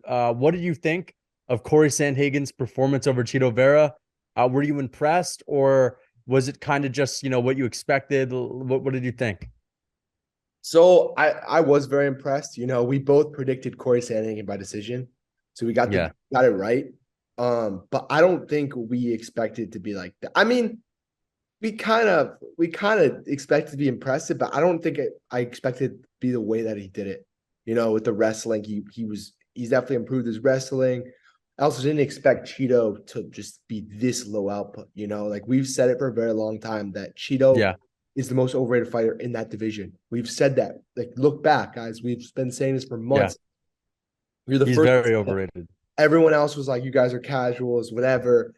What did you think of Corey Sandhagen's performance over Chito Vera? Were you impressed, or was it kind of just what you expected? What did you think? So I was very impressed. We both predicted Corey Sandhagen by decision, so we Yeah, got it right. But I don't think we expected to be like that. I mean, we kind of expected to be impressive, but I don't think I expected it to be the way that he did it. With the wrestling, he's definitely improved his wrestling. I also didn't expect Cheeto to just be this low output. Like we've said it for a very long time that Cheeto yeah, is the most overrated fighter in that division. We've said that. Like, look back, guys. We've been saying this for yeah. months. You're the He's first. very overrated. Everyone else was like, "You guys are casuals, whatever."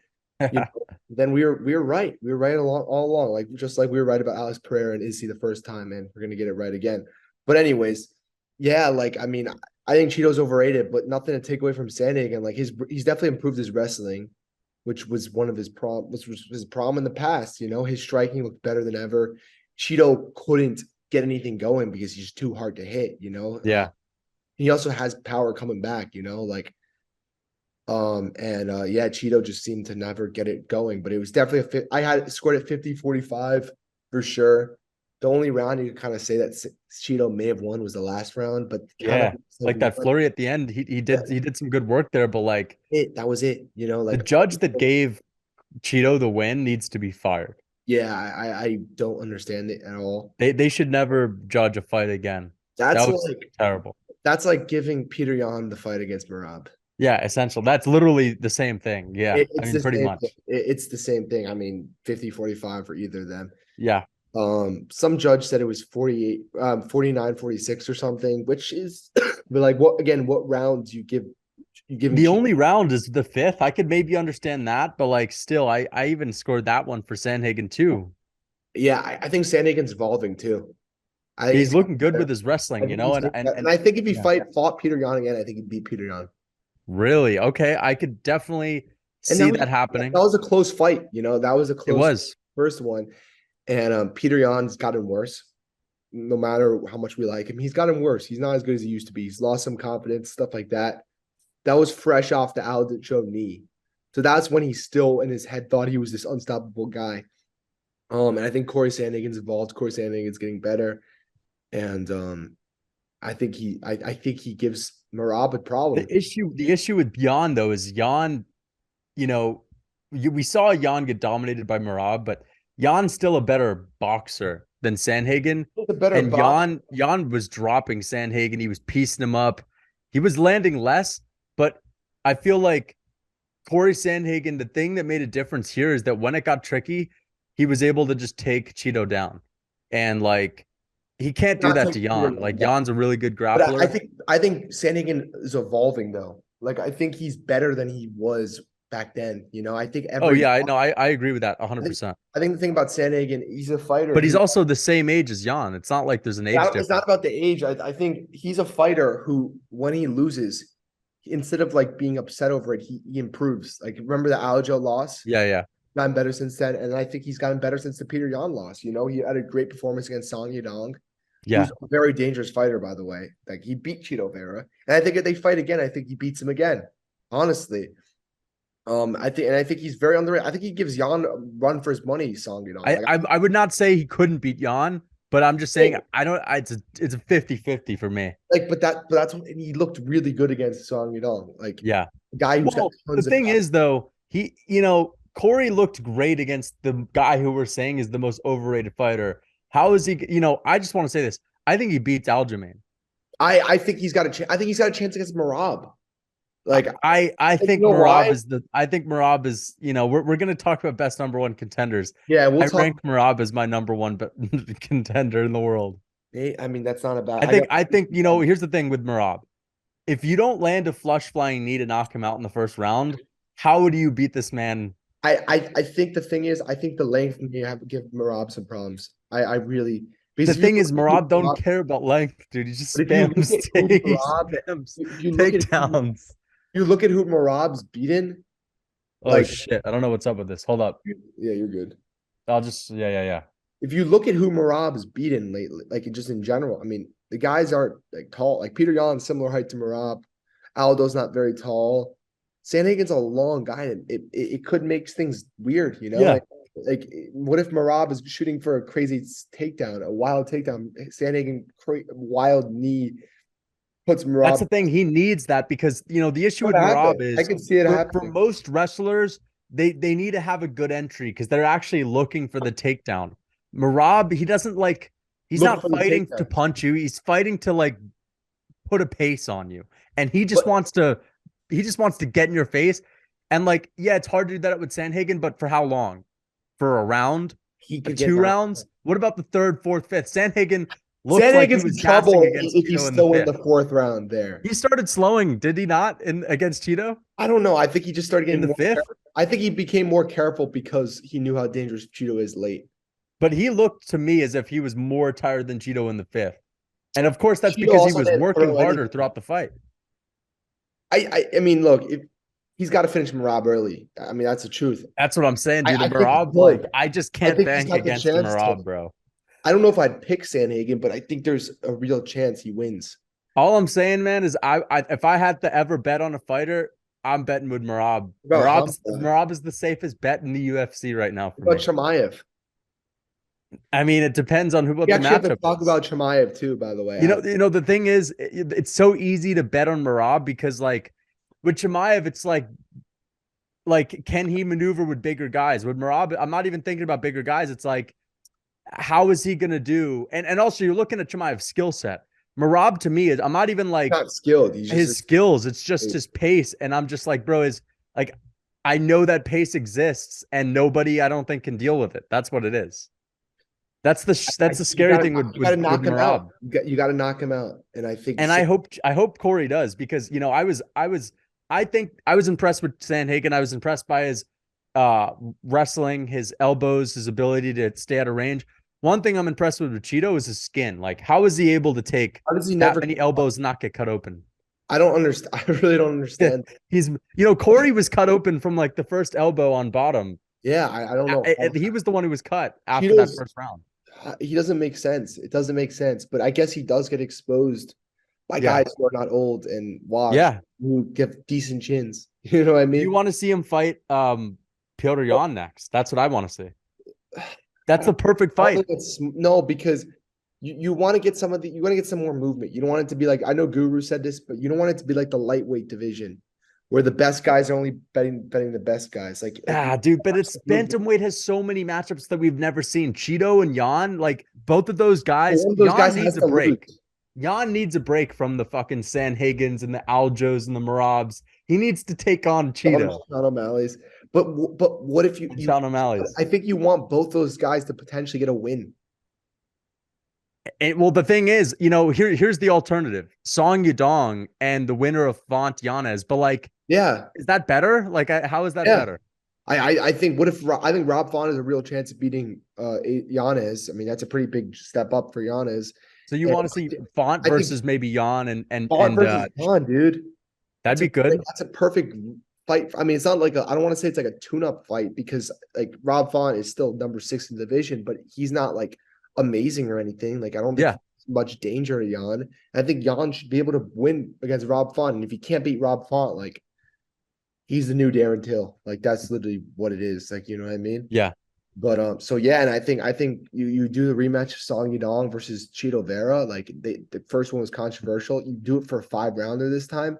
Then we were right. We were right all along. Like just like we were right about Alex Pereira and Izzy the first time, and we're gonna get it right again. But anyways, yeah. Like I mean, I think Cheeto's overrated, but nothing to take away from Sandhagen. Like he's definitely improved his wrestling, which was one of his problem in the past. His striking looked better than ever. Cheeto couldn't get anything going because he's too hard to hit. Yeah, He also has power coming back. Like and yeah, Cheeto just seemed to never get it going, but it was definitely a fit. I had scored at 50-45 for sure. The only round you could kind of say that Cheeto may have won was the last round, but kind of yeah. Like that flurry at the end, he did some good work there, but like that was it. the Like judge that gave Cheeto the win needs to be fired. yeah, I don't understand it at all. They should never judge a fight again. That That's was like terrible. that's like giving Peter Yan the fight against Merab. Yeah, essential. That's literally the same thing. Yeah, I It's mean, the pretty same thing. much. It's the same thing. I mean, 50-45 for either of them. Yeah. Some judge said it was 48, 49-46 or something, which is but like what rounds you giving The Cheat? only round is the fifth. I could maybe understand that, but like still, I even scored that one for Sandhagen too. Yeah, I think Sandhagen's evolving too. I think He's he's looking good with better. his I wrestling, think he's and I think if he yeah. fought Peter Yan again, I think he'd beat Peter Yan. Really? Okay, I could definitely And see that happening. that was a close fight, that was a It close was. first one. And Peter Yan's gotten worse. No matter how much we like him, he's gotten worse. He's not as good as he used to be. He's lost some confidence, stuff like that. That was fresh off the Aldo knee. So that's when he still in his head thought he was this unstoppable guy. And I think Corey Sandhagen's evolved. Corey Sandhagen's getting better. And I think he gives Merab a problem. The issue with Jan though is Jan, you know, we saw Jan get dominated by Merab, but Jan's still a better boxer than Sandhagen. He's a better And box. Jan was dropping Sandhagen. He was piecing him up. He was landing less, but I feel like Corey Sandhagen, the thing that made a difference here is that when it got tricky, he was able to just take Cheeto down. And like he can't do Not that take to Peter Jan. Yan Like down. Jan's a really good But I grappler. think I think Sandhagen is evolving though. Like I think he's better than he was back then. I think Oh every yeah, I know. I agree with that I think 100%. I think the thing about Sandhagen, he's a fighter But he's who also the same age as Jan. It's not like there's an age it's not difference. about the age. I think he's a fighter who, when he loses, instead of like being upset over it, he improves. Like remember the Aljo loss? Yeah, yeah. Gotten better since then, and I think he's gotten better since the Peter Yan loss. He had a great performance against Song Yadong, Yeah. who's a very dangerous fighter, by the way. Like he beat Chito Vera, and I think if they fight again, I think he beats him again. Honestly, I think he's very underrated. I think he gives Yan a run for his money. Song Yadong, I, like I I would not say he couldn't beat Jan, but I'm just saying I don't it's a 50-50 for me. but that's when he looked really good against Song Yadong, like Yeah. a guy who's got Well, the tons of thing is though, Corey looked great against the guy who we're saying is the most overrated fighter. How is he, I just want to say this. I think he beats Aljamain. I think he's got a chance. I think he's got a chance against Merab. Like, I you think know Merab why? is we're gonna talk about best number one contenders. Yeah, we'll I talk. rank Merab as my number one contender in the world. I mean, that's not about. I think I think here's the thing with Merab. If you don't land a flush flying knee to knock him out in the first round, how do you beat this man? I think the thing is, I think the length may have give Merab some problems. I really The because if you thing look is, at who Merab don't Merab, care about length, dude. He just but if you spams look at who he Merab, spams if you look at who takedowns. you look at who Merab's beaten, Oh like shit! I don't know what's up with this. Hold up. yeah, you're good. I'll just yeah. If you look at who Merab's beaten lately, like just in general, I mean, the guys aren't like tall. Like Peter Yan, similar height to Merab. Aldo's not very tall. Sandhagen's a long guy, and it could make things weird, you know? Yeah. Like what if Merab is shooting for a crazy takedown, a wild takedown? Sandhagen wild knee puts That's Merab. the thing. He needs that because, the issue with Merab I is can see it for happening. most wrestlers, they need to have a good entry because they're actually looking for the takedown. Merab, he doesn't like, he's Look not for the fighting to takedown. punch you. He's fighting to like put a pace on you. And But he just wants to get in your face. And like, yeah, it's hard to do that with Sandhagen, but for how long? For a round? he could get Two knocked. rounds? What about the third, fourth, fifth? Sandhagen looked like he Sandhagen's in was gassing trouble against if he's Cheeto in the still in fifth. the fourth round there. He started slowing, did he not, in against Cheeto I don't know. I think he just started in getting the more fifth? careful. I think he became more careful because he knew how dangerous Chito is late. But he looked to me as if he was more tired than Cheeto in the fifth. And of course, that's Chito because he also was didn't working throw harder anything. throughout the fight. I mean, look, if he's got to finish Merab early. I mean, that's the truth. That's what I'm saying, dude. I And think he Merab, like, could. I just I can't think he's bank got the against chance to. Merab, bro. I don't know if I'd pick Sandhagen, but I think there's a real chance he wins. All I'm saying, man, is I if I had to ever bet on a fighter, I'm betting with Merab. What about Hamza? Merab is the safest bet in the UFC right now for What about me. Chimaev? I mean, it depends on what We the actually have to matchup talk is. about Chimaev too, by the way. The thing is, it's so easy to bet on Merab because, like, with Chimaev, it's like, can he maneuver with bigger guys? With Merab, I'm not even thinking about bigger guys. It's like, how is he gonna do? And also, you're looking at Chimaev's skill set. Merab to me is, I'm not even like Not skilled. He's just his skills. It's just his pace, and I'm just like, bro, is like, I know that pace exists, and nobody, I don't think, can deal with it. That's what it is. That's the scary thing with you gotta with knock him out. Merab. You got to knock him out. And I think And I hope Corey does because I think I was impressed with Sandhagen. I was impressed by his wrestling, his elbows, his ability to stay out of range. One thing I'm impressed with Chito is his skin. Like, how is he able to take how does he that never? many elbows and not get cut open? I don't understand. I really don't understand. He's Corey was cut open from like the first elbow on bottom. Yeah, I don't know. He was the one who was cut after that Cheeto's first round. he doesn't make sense. It doesn't make sense. But I guess he does get exposed by Yeah. guys who are not old and washed, Yeah. who give decent chins. You know what I mean? You want to see him fight Piotr Jan next. That's what I want to see. That's the perfect I don't fight. think no, because you want to get you want to get some more movement. You don't want it to be like, I know Guru said this, but you don't want it to be like the lightweight division where the best guys are only betting the best guys. Like Dude, but it's bantamweight has so many matchups that we've never seen. Cheeto and Jan, like both of those guys, one of those Jan guys needs has a to break. lose. Jan needs a break from the fucking Sandhagens and the Aljos and the Merabs. He needs to take on Cheeto. Sean O'Malley's. But what if you Sean O'Malley's. I think you want both those guys to potentially get a win. Well, the thing is, here's the alternative: Song Yadong and the winner of Font Yanez. But like, Yeah, is that better? Like, how is that yeah. better? I think I think Rob Font has a real chance of beating Yanez. I mean, that's a pretty big step up for Yanez. So you want to see Font versus maybe Jan and Font versus Jan, dude. That'd be good. That's a perfect fight. I mean, it's not like I don't want to say it's like a tune-up fight because like Rob Font is still number 6 in the division, but he's not like amazing or anything. Like I don't think much danger to Jan. I think Jan should be able to win against Rob Font, and if he can't beat Rob Font, like he's the new Darren Till. Like that's literally what it is. Like, you know what I mean? Yeah. But so yeah, and I think you do the rematch of Song Yadong versus Chito Vera. Like the first one was controversial. You do it for a 5-rounder this time.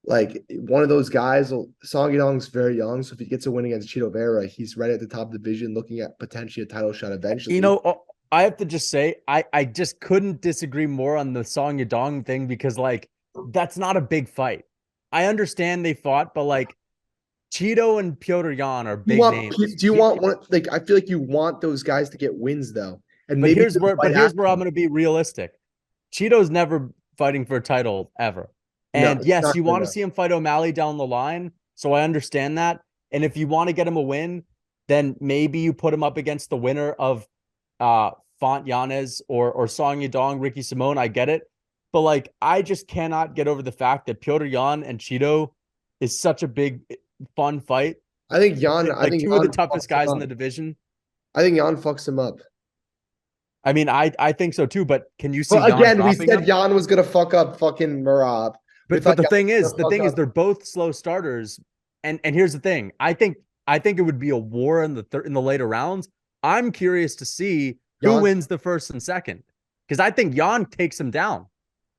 Like one of those guys, Song Yadong's very young, so if he gets a win against Chito Vera, he's right at the top of the division, looking at potentially a title shot eventually. I have to just say, I just couldn't disagree more on the Song Yadong thing because like that's not a big fight. I understand they fought, but like Cheeto and Piotr Jan are big names. Do you want one? Like I feel like you want those guys to get wins though. And but maybe here's where I'm going to be realistic. Cheeto's never fighting for a title ever. And yes, you want to see him fight O'Malley down the line. So I understand that. And if you want to get him a win, then maybe you put him up against the winner of Font Yanez or Song Yadong, Ricky Simone. I get it. But like, I just cannot get over the fact that Piotr Jan and Cheeto is such a big, fun fight. I think Jan, I think two of the toughest guys in the division. I think Jan fucks him up. I mean, I think so too, but can you see Well, again, we said Jan was gonna fuck up fucking Merab. We But thought the Jan thing was is, gonna fuck up. they're both slow starters. And here's the thing. I think it would be a war in the later rounds. I'm curious to see who Jan, wins the first and second. Because I think Jan takes him down.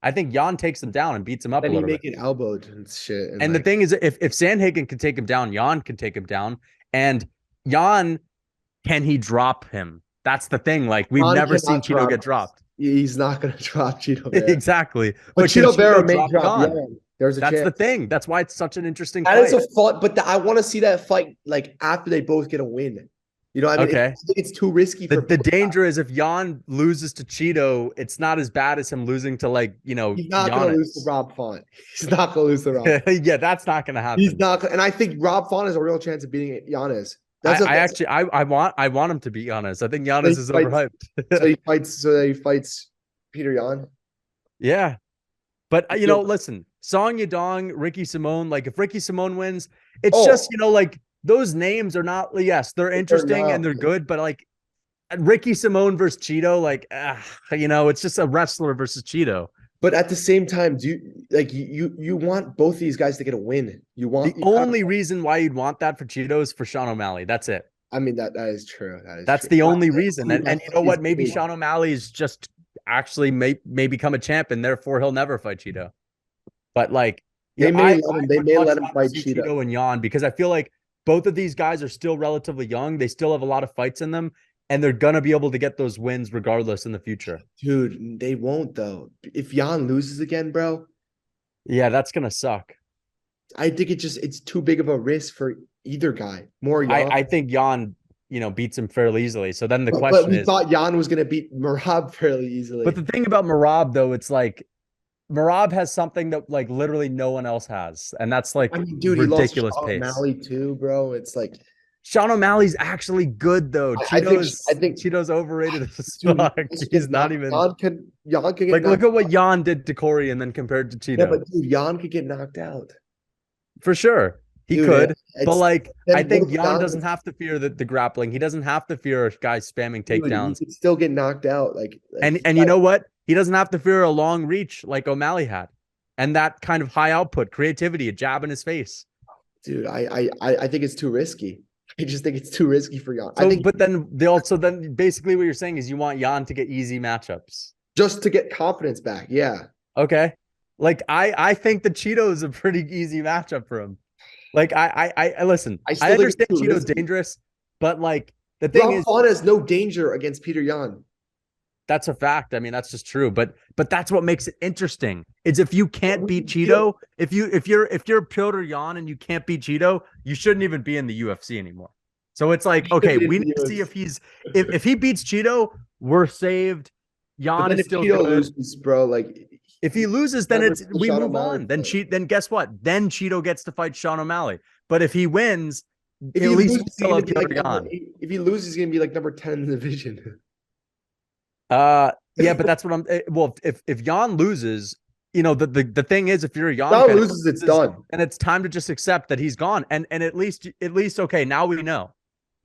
I think Jan takes him down and beats him up a then he little make bit. it elbowed and shit, and And the like thing is, if Sandhagen can take him down, Jan can take him down. And Jan, can he drop him? That's the thing. Like, we've Jan never seen cannot Chito drop. get dropped. He's not gonna drop Chito Vera. Exactly. But But can Chito Vera Chito may drop drop Jan? Jan. There's a That's the chance. thing. That's why it's such an interesting That is fight. a fun, but I want to see that fight like after they both get a win. You know, what I mean, Okay. I think it's too risky The for the danger is if Jan loses to Chito, it's not as bad as him losing to, like, he's not gonna lose to Giannis. Rob Font. He's not gonna lose to Rob. Yeah, that's not gonna He's happen. not, and I think Rob Font has a real chance of beating Giannis. I actually I want him to be Giannis. I think Giannis is overhyped. So that he fights Peter Yan. Yeah. But listen, Song Yadong, Ricky Simone, like, if Ricky Simone wins, it's just, like, those names are not, yes, they're interesting and they're good, but like Ricky Simone versus Chito, like, it's just a wrestler versus Chito. But at the same time, do you like you want both these guys to get a win? The only reason why you'd want that for Cheeto is for Sean O'Malley. That's it. I mean, that is true. That's true. The only reason. And you know what? Maybe Sean O'Malley is just actually may become a champ, and therefore he'll never fight Cheeto. But like, they may let him fight Cheeto and Jan, because I feel like both of these guys are still relatively young. They still have a lot of fights in them, and they're gonna be able to get those wins regardless in the future. Dude, they won't though. If Jan loses again, bro. Yeah, that's gonna suck. I think it's too big of a risk for either guy. I think Jan, beats him fairly easily. So then the question but we is, thought Jan was gonna beat Merab fairly easily. But the thing about Merab, though, it's like Merab has something that, like, literally no one else has, and that's like, I mean, dude, ridiculous he lost pace. O'Malley too, bro. It's like Sean O'Malley's actually good, though. I think Chito's overrated as dude, fuck. He's not even. Jan can get like, look at what Jan did to Corey, and then compared to Chito. Yeah, but dude, Jan could get knocked out for sure. He could, but like, I think Jan doesn't have to fear the grappling. He doesn't have to fear a guy spamming takedowns. He could still get knocked out. And you know what? He doesn't have to fear a long reach like O'Malley had, and that kind of high output, creativity, a jab in his face. Dude, I think it's too risky. I just think it's too risky for Jan. So, but then then basically what you're saying is you want Jan to get easy matchups just to get confidence back. Yeah. Okay. Like, I think the Chito is a pretty easy matchup for him. Like, I listen. I understand Chito's dangerous, but like, the thing is, Font has no danger against Peter Yan. That's a fact. I mean, that's just true. But that's what makes it interesting. Is if you can't beat Chito, if you're Piotr Yan and you can't beat Chito, you shouldn't even be in the UFC anymore. So it's like, okay, we need to see if he beats Chito, we're saved. Yan is still good. Loses, bro, like, if he loses, then we move on. Then guess what? Then Chito gets to fight Sean O'Malley. But if he wins, at least we still have Piotr Yan. If he loses, he's gonna be like number 10 in the division. Yeah, but that's what I'm. Well, if Jan loses, the thing is, if you're a Jan fan, loses, it's done, and it's time to just accept that he's gone. And at least okay, now we know.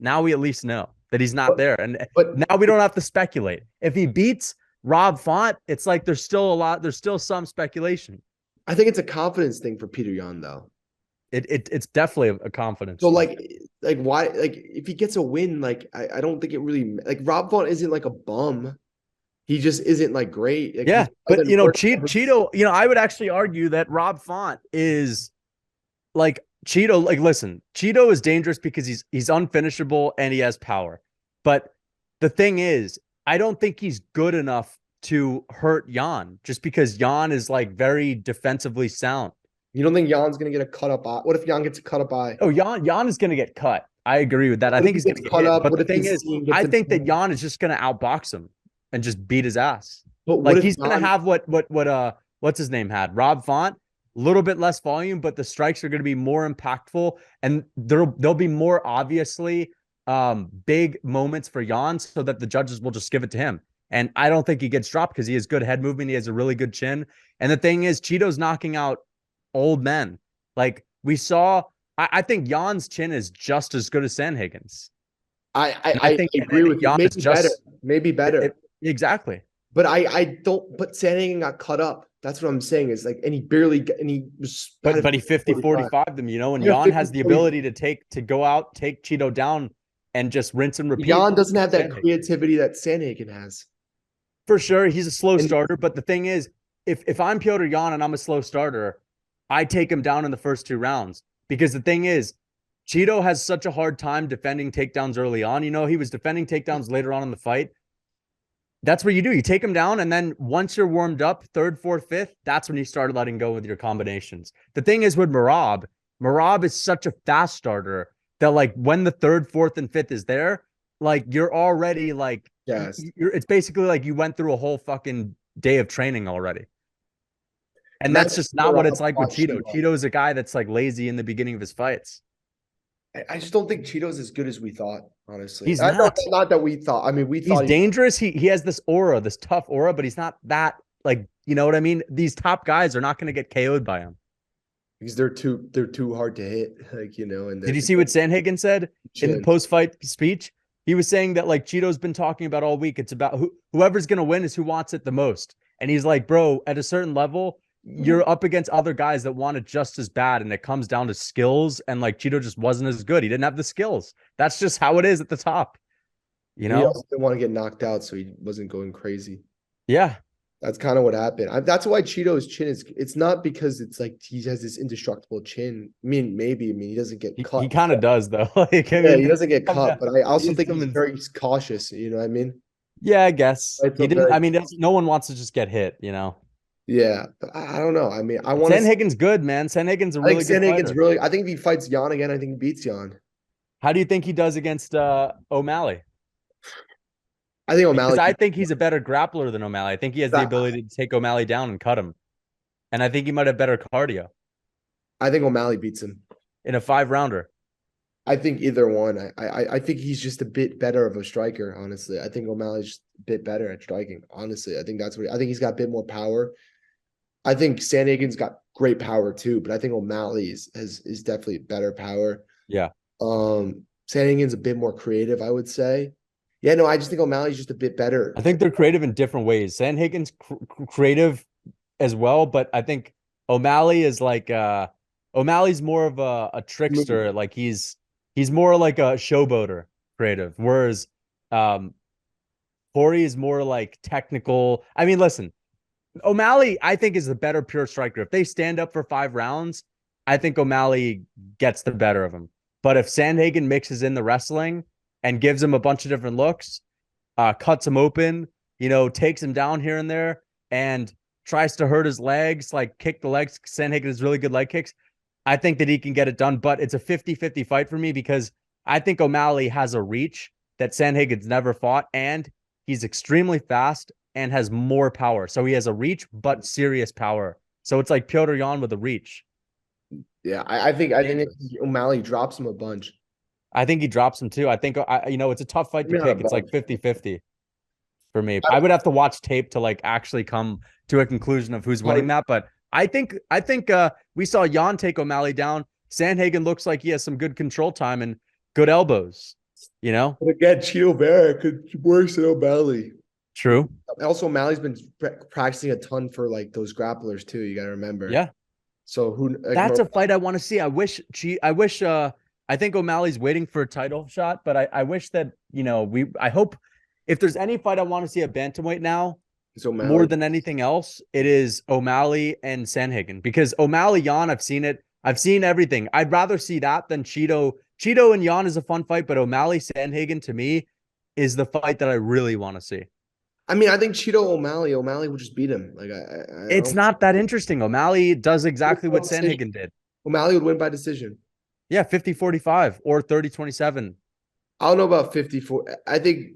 Now we at least know that he's not there, but now we don't have to speculate. If he beats Rob Font, it's like there's still some speculation. I think it's a confidence thing for Peter Yan, though. It's definitely a confidence. So like why, like, if he gets a win, like I don't think it really, like, Rob Font isn't like a bum. He just isn't like great. Like, yeah, but Chito, I would actually argue that Rob Font is like Chito. Like, listen, Chito is dangerous because he's unfinishable and he has power. But the thing is, I don't think he's good enough to hurt Jan just because Jan is like very defensively sound. You don't think Jan's gonna get a cut up eye? What if Jan gets a cut up eye? Oh, Jan is gonna get cut. I agree with that. I think he's gonna get cut up. But the thing is, I think that Jan is just gonna outbox him and just beat his ass. But like, he's gonna have what's his name had? Rob Font, a little bit less volume, but the strikes are gonna be more impactful, and there'll be more obviously big moments for Jan, so that the judges will just give it to him. And I don't think he gets dropped because he has good head movement. He has a really good chin. And the thing is, Chito's knocking out old men. Like we saw, I think Jan's chin is just as good as Sandhagen's. I think agree with you. Maybe better. Exactly. But I don't. But Sandhagen got cut up That's what I'm saying is like, and he barely, and he was at But a he 50 45. 45 them, you know, and Yeah, Jan 50, has the 40. ability to go out, take Cheeto down, and just rinse and repeat. Jan doesn't have that Sandhagen. creativity that Sandhagen has. For sure, he's a slow And starter. But the thing is, if I'm Piotr Jan and I'm a slow starter, I take him down in the first 2 rounds. Because the thing is, Cheeto has such a hard time defending takedowns early on. You know, he was defending takedowns later on in the fight. That's what you do. You take him down, and then once you're warmed up, third, fourth, fifth, that's when you start letting go with your combinations. The thing is with Merab is such a fast starter that like when the third, fourth, and fifth is there, like you're already like yes, it's basically like you went through a whole fucking day of training already. And that's imagine just not what it's Merab like with fought Cheeto. Cheeto. Cheeto's a guy that's like lazy in the beginning of his fights. I just don't think Cheeto's as good as we thought, honestly. He's I know, not. not that we thought. I mean, we He's thought dangerous. He has this aura, this tough aura, but he's not that like, you know what I mean? These top guys are not going to get KO'd by him. because they're too hard to hit, like and Did they're you see what Sandhagen said in the chin. post-fight speech? He was saying that like Cheeto's been talking about all week. It's about whoever's going to win is who wants it the most. And he's like, bro, at a certain level, you're up against other guys that want it just as bad. And it comes down to skills. And like Cheeto just wasn't as good. He didn't have the skills. That's just how it is at the top, you He know? also didn't want to get knocked out, so he wasn't going crazy. Yeah. That's kind of what happened. That's why Cheeto's chin is. It's not because it's like he has this indestructible chin. I mean, maybe. I mean, he doesn't get He cut. kind of does though. Like, I Yeah, mean, he doesn't get come cut, down. but I also He's think he's coming. very cautious. You know what I mean? Yeah, I guess It's he a didn't. very I mean, no one wants to just get hit, you know. yeah. But I don't know. I mean, I want to. Sandhagen's good, man. Sandhagen's a I think really good Sandhagen's fighter. really. I think if he fights Jan again, I think he beats Jan. How do you think he does against O'Malley? I think Because O'Malley. I think he's a better grappler than O'Malley. I think he has the ability to take O'Malley down and cut him. And I think he might have better cardio I think O'Malley beats him. in a 5 rounder. I think either one. I think he's just a bit better of a striker. Honestly, I think O'Malley's just a bit better at striking. Honestly, I think that's what I think he's got a bit more power. I think Sandhagen's got great power too, but I think O'Malley is definitely better power. Yeah. Sandhagen's a bit more creative, I would say. Yeah, no, I just think O'Malley's just a bit better. I think they're creative in different ways. Sandhagen's creative as well, but I think O'Malley is like O'Malley's more of a trickster. Like he's more like a showboater creative, whereas Corey is more like technical. I mean, listen, O'Malley, I think, is the better pure striker. If they stand up for 5 rounds, I think O'Malley gets the better of him. But if Sandhagen mixes in the wrestling and gives him a bunch of different looks, cuts him open, you know, takes him down here and there, and tries to hurt his legs, like kick the legs. Sandhagen has really good leg kicks. I think that he can get it done, but it's a 50-50 fight for me because I think O'Malley has a reach that Sandhagen's never fought, and he's extremely fast and has more power. So he has a reach, but serious power. So it's like Piotr Jan with a reach. Yeah, I think O'Malley drops him a bunch. I think he drops him too. I think, it's a tough fight to Not a pick. It's like bunch. 50-50 for me. I would have to watch tape to like actually come to a conclusion of who's winning that. But I think we saw Jan take O'Malley down. Sandhagen looks like he has some good control time and good elbows, you know? But again, Chito Vera could worse than O'Malley. True. Also, O'Malley's been practicing a ton for like those grapplers too. You got to remember. Yeah. So who? Like, That's a fight I want to see. I think O'Malley's waiting for a title shot, but I wish that, I hope if there's any fight I want to see at bantamweight now, it's O'Malley. more than anything else, it is O'Malley and Sandhagen because O'Malley, Jan, I've seen it. I've seen everything. I'd rather see that than Cheeto. Cheeto and Jan is a fun fight, but O'Malley, Sandhagen to me is the fight that I really want to see. I mean, I think Cheeto O'Malley will just beat him. Like It's not that interesting. O'Malley does exactly what Sandhagen did. O'Malley would win by decision. Yeah, 50-45 or 30-27. I don't know about 54. I think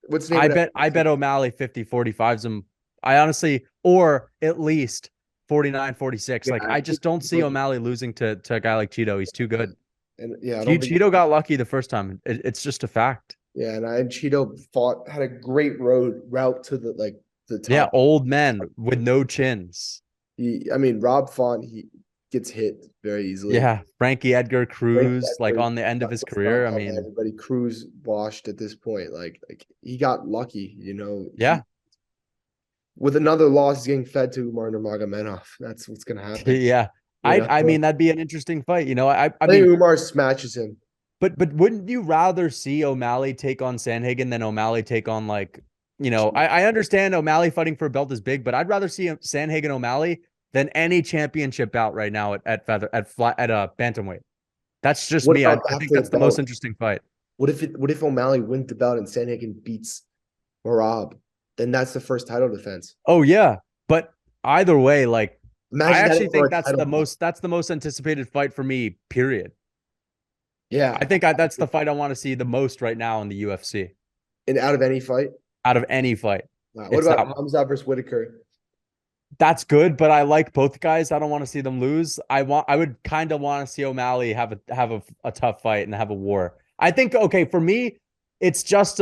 what's the name? I bet O'Malley 50-45s him. I honestly, or at least 49-46. Yeah, like I just don't see O'Malley losing to a guy like Cheeto. He's too good. And yeah, Cheeto got lucky the first time. It's just a fact. Yeah, and Cheeto had a great route to the top. Yeah, old men with no chins. Rob Font, he gets hit very easily. Yeah, Frankie Edgar Cruz, like on the end of his career. I mean, everybody Cruz washed at this point. Like he got lucky, Yeah. with another loss, he's getting fed to Umar Nurmagomedov. That's what's gonna happen. Yeah. You know, I mean that'd be an interesting fight. I I think mean, Umar smashes him. but wouldn't you rather see O'Malley take on Sandhagen than O'Malley take on like, I understand O'Malley fighting for a belt is big, but I'd rather see Sandhagen O'Malley than any championship bout right now at bantamweight. That's just What me. I about think after the that's the most belt? interesting fight. What if O'Malley wins the belt and Sandhagen beats Merab? Then that's the first title defense. Oh yeah, but either way, like I Imagine that actually for think a title fight. that's the most anticipated fight for me. Period. Yeah, That's the fight I want to see the most right now in the UFC and out of any fight. out of any fight. Wow. What It's about that one. Hamza versus Whitaker? That's good, but I like both guys. I don't want to see them lose. I would kind of want to see O'Malley have a tough fight and have a war. I think okay, for me, it's just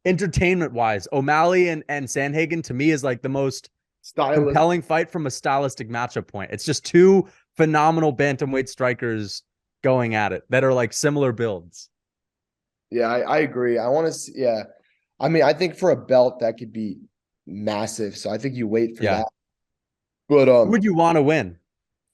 entertainment wise. O'Malley and Sandhagen to me is like the most Stylist. compelling fight from a stylistic matchup point. It's just two phenomenal bantamweight strikers going at it that are like similar builds. Yeah, I agree. I want to see. Yeah, I mean, I think for a belt that could be massive. So I think you wait for Yeah. that. But Who would you want to win?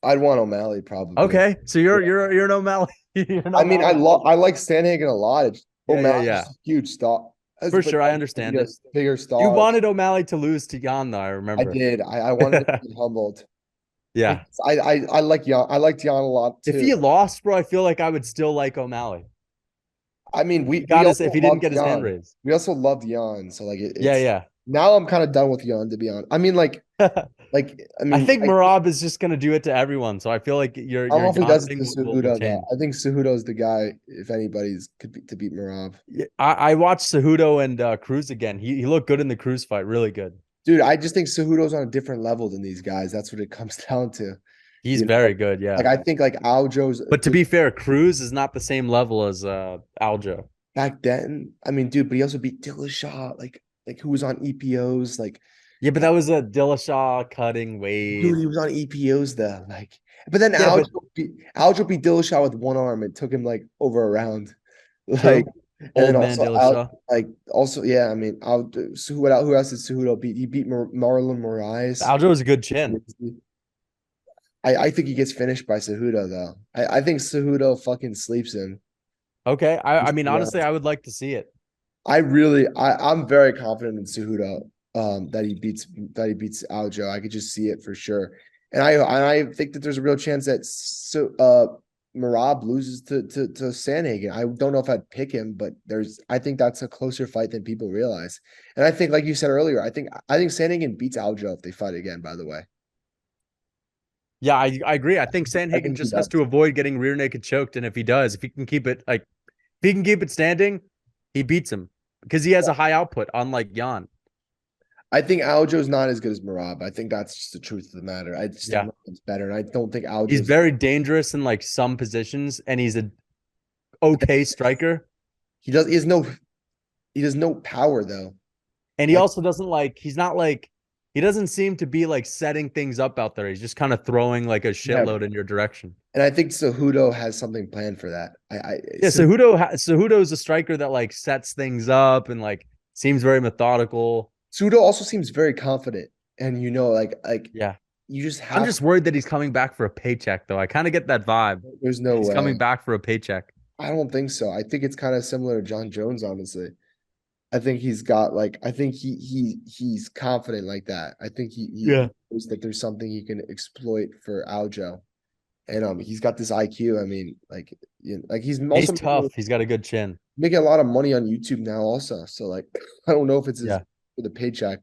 I'd want O'Malley probably. Okay, so you're an O'Malley. You're an I mean, O'Malley. I like Sandhagen a lot. Yeah, O'Malley's yeah. a huge star. For sure, I understand it. Bigger You star. wanted O'Malley to lose to Jan, though. I I remember. did. I wanted to be humbled. Yeah. I like Jan. I liked Jan a lot If too. he lost, bro, I feel like I would still like O'Malley. I mean, If he got his, also if he didn't loved get his hand Jan. raised. We also loved Jan. So like Yeah, it's yeah. now I'm kind of done with Jan to be honest. I mean, I think Merab is just gonna do it to everyone. So I feel like I don't your know if he Jan does it to thing will Cejudo though. change. I think Cejudo's the guy if anybody's could be to beat Merab. Yeah, I watched Cejudo and Cruz again. He looked good in the Cruz fight, really good. Dude, I just think Cejudo's on a different level than these guys. That's what it comes down to. He's You know, very good, like yeah. I think like Aljo's But to be fair, Cruz is not the same level as Aljo. back then. I mean, dude, but he also beat Dillashaw, like who was on EPOs, like Yeah, but that was a Dillashaw cutting weight. dude, he was on EPOs though. Like, but then Yeah, but Aljo beat Dillashaw with one arm. It took him like over a round. true. Like, and Old then man also out Dillashaw. like also, yeah, I mean, so who else did Cejudo beat? He beat Marlon Moraes. Aljo was a good chin. I think he gets finished by Cejudo though. I think Cejudo fucking sleeps him. Okay. I Just to mean, be honestly, honest. I would like to see it. I'm very confident in Cejudo that he beats Aljo. I could just see it for sure. And I think that there's a real chance that Merab loses to Sandhagen. I don't know if I'd pick him, but I think that's a closer fight than people realize. And I think, like you said earlier, I think Sandhagen beats Aljo if they fight again, by the way. Yeah, I agree. I think I Sandhagen think he just has does. to avoid getting rear naked choked. And if he does, if he can keep it like if he can keep it standing, he beats him because he has a high output, unlike Jan. I think Aljo's not as good as Merab. I think that's just the truth of the matter. I just think Yeah. Merab's better. And I don't think He's Aljo's very dangerous in like some positions, and he's a okay striker. he has no power though. And he Like also doesn't like he's not like he doesn't seem to be like setting things up out there. He's just kind of throwing like a yeah, shitload in your direction. and I think Cejudo has something planned for that. Yeah, Cejudo is a striker that like sets things up and like seems very methodical. Cejudo also seems very confident, and Yeah. you just I'm have. just worried that he's coming back for a paycheck though. I kind of get that vibe. There's no He's coming way. back for a paycheck. I don't think so. I think it's kind of similar to John Jones, honestly. I think he's got like I think he's confident like that. I think he Yeah. knows that there's something he can exploit for Aljo. And he's got this IQ. I mean, like he's He's also tough. He's got a good chin. making a lot of money on YouTube now, also. So like, I don't know if it's his Yeah. for the paycheck.